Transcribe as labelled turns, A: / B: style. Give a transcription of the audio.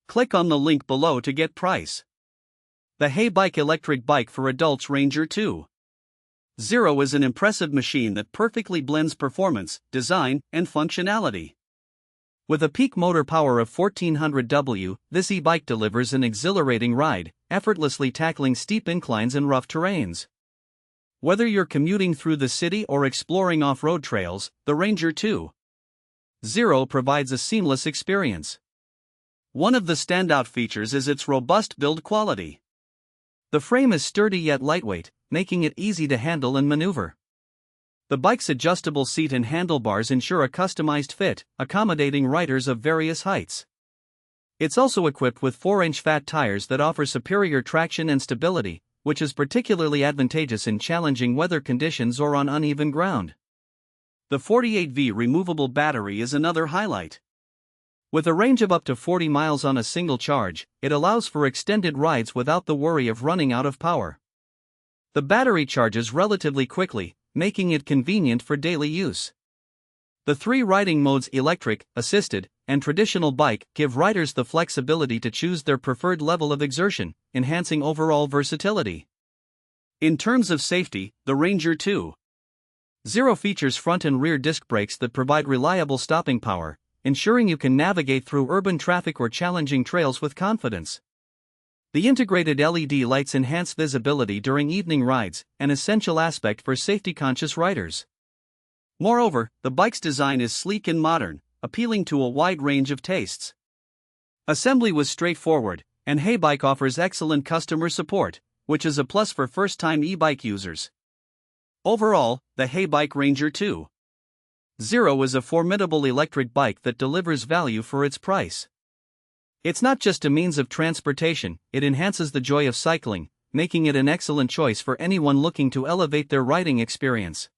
A: Click on the link below to get price. The Heybike Electric Bike for Adults Ranger 2.0 is an impressive machine that perfectly blends performance, design, and functionality. With a peak motor power of 1400 W, this e-bike delivers an exhilarating ride, effortlessly tackling steep inclines and rough terrains. Whether you're commuting through the city or exploring off-road trails, the Ranger 2.0 provides a seamless experience. One of the standout features is its robust build quality. The frame is sturdy yet lightweight, making it easy to handle and maneuver. The bike's adjustable seat and handlebars ensure a customized fit, accommodating riders of various heights. It's also equipped with 4-inch fat tires that offer superior traction and stability, which is particularly advantageous in challenging weather conditions or on uneven ground. The 48V removable battery is another highlight. With a range of up to 40 miles on a single charge, it allows for extended rides without the worry of running out of power. The battery charges relatively quickly, making it convenient for daily use. The 3 riding modes, electric, assisted, and traditional bike, give riders the flexibility to choose their preferred level of exertion, enhancing overall versatility. In terms of safety, the Ranger 2.0 features front and rear disc brakes that provide reliable stopping power, ensuring you can navigate through urban traffic or challenging trails with confidence. The integrated LED lights enhance visibility during evening rides, an essential aspect for safety-conscious riders. Moreover, the bike's design is sleek and modern, appealing to a wide range of tastes. Assembly was straightforward, and Heybike offers excellent customer support, which is a plus for first-time e-bike users. Overall, the Heybike Ranger 2.0 is a formidable electric bike that delivers value for its price. It's not just a means of transportation, it enhances the joy of cycling, making it an excellent choice for anyone looking to elevate their riding experience.